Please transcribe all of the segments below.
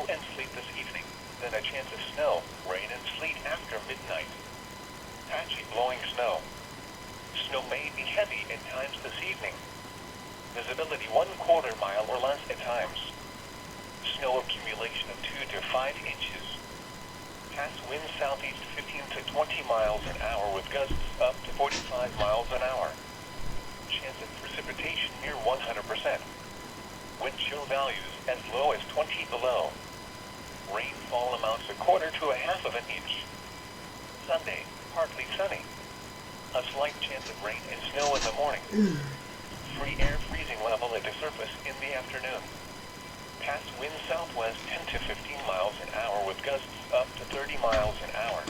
snow and sleet this evening, then a chance of snow, rain and sleet after midnight. Patchy blowing snow. Snow may be heavy at times this evening. Visibility 1/4 mile or less at times. Snow accumulation of 2 to 5 inches. Past winds southeast 15 to 20 miles an hour with gusts up to 45 miles an hour. Chance of precipitation near 100%. Wind chill values as low as 20 below. Rainfall amounts 1/4 to 1/2 inch. Sunday, partly sunny. A slight chance of rain and snow in the morning. Free air freezing level at the surface in the afternoon. Past winds southwest 10 to 15 miles an hour with gusts up to 30 miles an hour.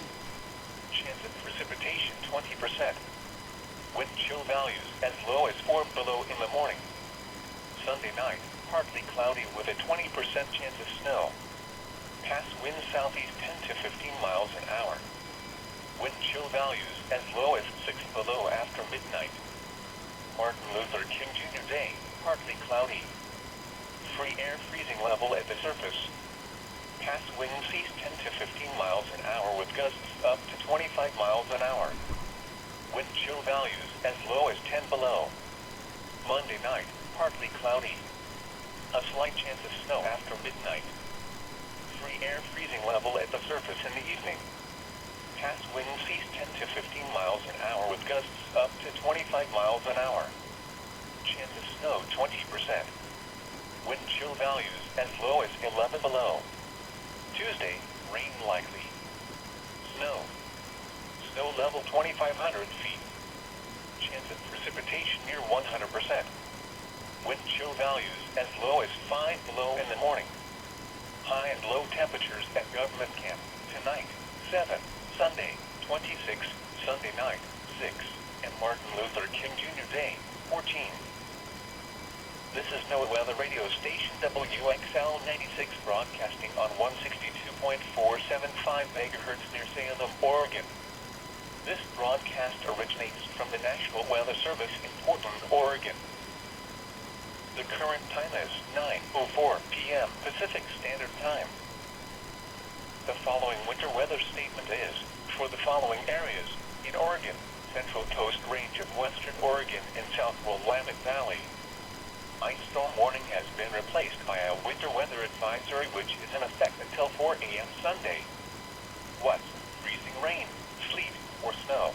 Chance of precipitation 20%. Wind chill values as low as 4 below in the morning. Sunday night, partly cloudy with a 20% chance of snow. Past winds southeast 10 to 15 miles an hour. Wind chill values as low as 6 below after midnight. Martin Luther King Jr. Day, partly cloudy. Free air freezing level at the surface. Past winds east 10 to 15 miles an hour with gusts up to 25 miles an hour. Wind chill values as low as 10 below. Monday night, partly cloudy. A slight chance of snow after midnight. Free air freezing level at the surface in the evening. Past winds east 10 to 15 miles an hour with gusts up to 25 miles an hour. Chance of snow 20%. Wind chill values as low as 11 below. Tuesday, rain likely. Snow. Snow level 2,500 feet. Chance of precipitation near 100%. Wind chill values as low as 5 below in the morning. High and low temperatures at government camp tonight, 7, Sunday, 26, Sunday night, 6, and Martin Luther King Jr. Day, 14. This is NOAA Weather Radio Station WXL 96 broadcasting on 162.475 MHz near Salem, Oregon. This broadcast originates from the National Weather Service in Portland, Oregon. The current time is 9:04 p.m. Pacific Standard Time. The following winter weather statement is for the following areas in Oregon, Central Coast Range of Western Oregon and South Willamette Valley. Ice storm warning has been replaced by a winter weather advisory which is in effect until 4 a.m. Sunday. What? Freezing rain, sleet, or snow.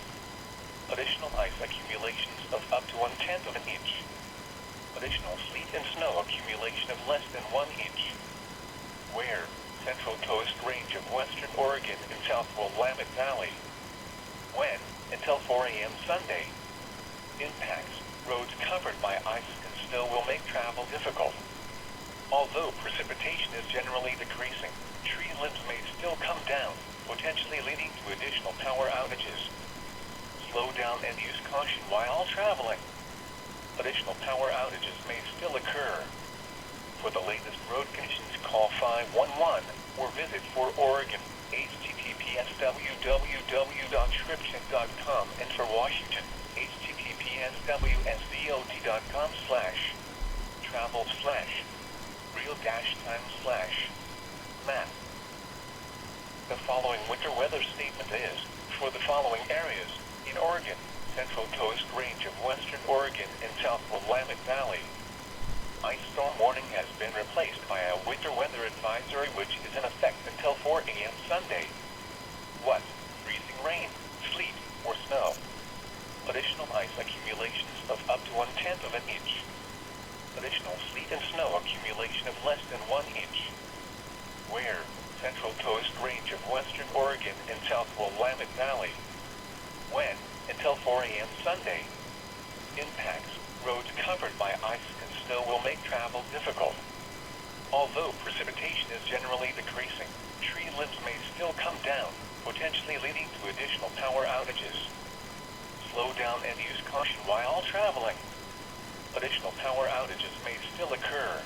Additional ice accumulations of up to 1/10 inch. Additional sleet and snow accumulation of less than 1 inch. Where? Central Coast Range of Western Oregon and South Willamette Valley. When? Until 4 a.m. Sunday. Impacts. Roads covered by ice and snow will make travel difficult. Although precipitation is generally decreasing, tree limbs may still come down, potentially leading to additional power outages. Slow down and use caution while traveling. Additional power outages may still occur. For the latest road conditions, call 511 or visit for Oregon, https://www.scriptcheck.com, and for Washington, https://travel/real-time/map. The following winter weather statement is for the following areas in Oregon, Central Coast Range of Western Oregon and South Willamette Valley. Ice storm warning has been replaced by a winter weather advisory which is in effect until 4 a.m. Sunday. What? Freezing rain, sleet, or snow. Additional ice accumulations of up to 1/10 inch. Additional sleet and snow accumulation of less than 1 inch. Where? Central Coast Range of Western Oregon and South Willamette Valley. When? Until 4 a.m. Sunday. Impacts. Roads covered by ice and snow will make travel difficult. Although precipitation is generally decreasing, tree limbs may still come down, potentially leading to additional power outages. Slow down and use caution while traveling. Additional power outages may still occur.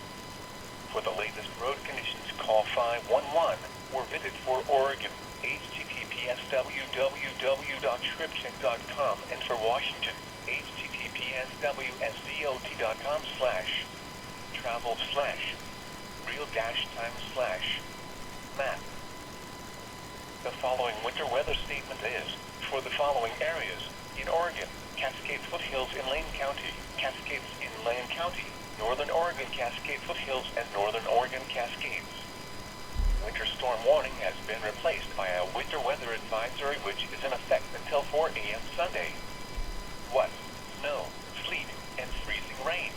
For the latest road conditions, call 511 or visit for Oregon, https://www.scriptcheck.com, and for Washington, https://wsdot.com/travel/real-time/map. warning has been replaced by a winter weather advisory which is in effect until 4 a.m. Sunday. What? Snow, sleet, and freezing rain.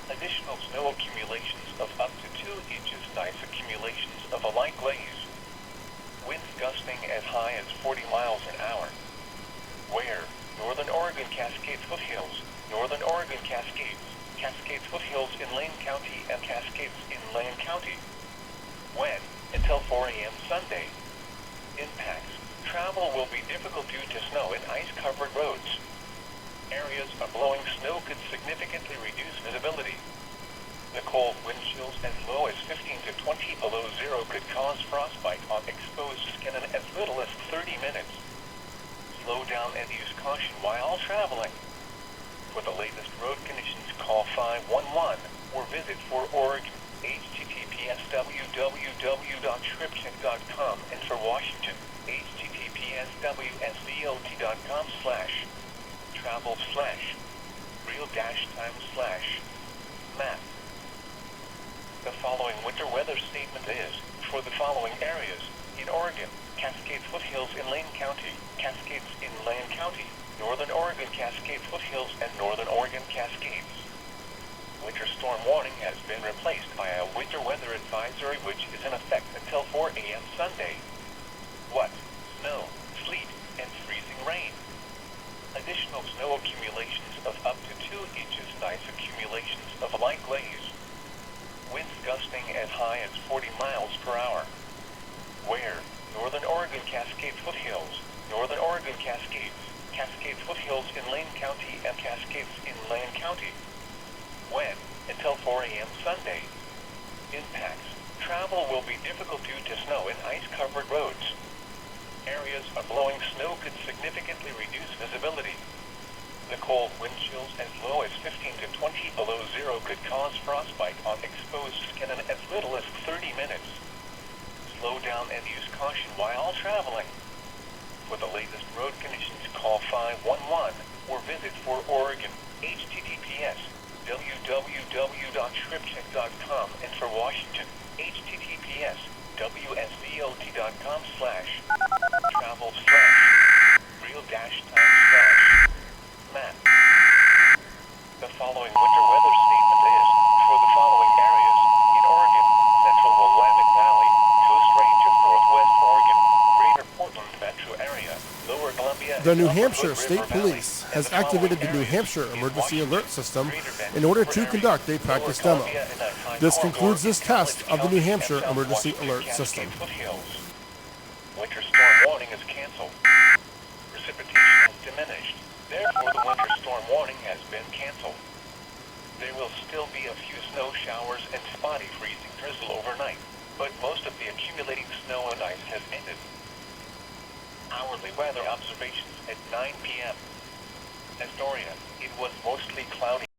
Additional snow accumulations of up to 2 inches, ice accumulations of a light glaze. Winds gusting as high as 40 miles an hour. Where? Northern Oregon Cascades foothills, Northern Oregon Cascades, Cascades foothills in Lane County and Cascades in Lane County. When? Until 4 a.m. Sunday. Impacts. Travel will be difficult due to snow and ice-covered roads. Areas of blowing snow could significantly reduce visibility. The cold wind chills as low as 15 to 20 below zero could cause frostbite on exposed skin in as little as 30 minutes. Slow down and use caution while traveling. For the latest road conditions, call 511 or visit for Oregon, https www.tripcheck.com, and for Washington, https wswt.com/travel/real-time/map. The following winter weather statement is for the following areas in Oregon: Cascades foothills in Lane County, Cascades in Lane County, Northern Oregon Cascades foothills, and Northern Oregon Cascades. Winter storm warning has been replaced by a winter weather advisory which is in effect until 4 a.m. Sunday. What? Snow, sleet, and freezing rain. Additional snow accumulations of up to 2 inches, ice accumulations of a light glaze. Winds gusting as high as 40 miles per hour. Where? Northern Oregon Cascades foothills, Northern Oregon Cascades, Cascades foothills in Lane County and Cascades in Lane County. When? Until 4 a.m. Sunday. Impacts. Travel will be difficult due to snow and ice-covered roads. Areas of blowing snow could significantly reduce visibility. The cold wind chills as low as 15 to 20 below zero could cause frostbite on exposed skin in as little as 30 minutes. Slow down and use caution while traveling. For the latest road conditions, call 511 or visit for Oregon, https www.tripcheck.com, and for Washington, https wswt.com/travel/real-time/map. The following winter weather statement is for the following areas in Oregon: Central Willamette Valley, Coast Range of Northwest Oregon, Greater Portland Metro Area, Lower Columbia. The New Hampshire State Police has activated the New Hampshire Emergency Alert System in order to conduct a practice demo. This concludes this test of the New Hampshire Emergency Alert System. Winter storm warning is canceled. Precipitation is diminished. Therefore, the winter storm warning has been canceled. There will still be a few snow showers and spotty freezing drizzle overnight, but most of the accumulating snow and ice has ended. Hourly weather observations at 9 p.m. Astoria, it was mostly cloudy.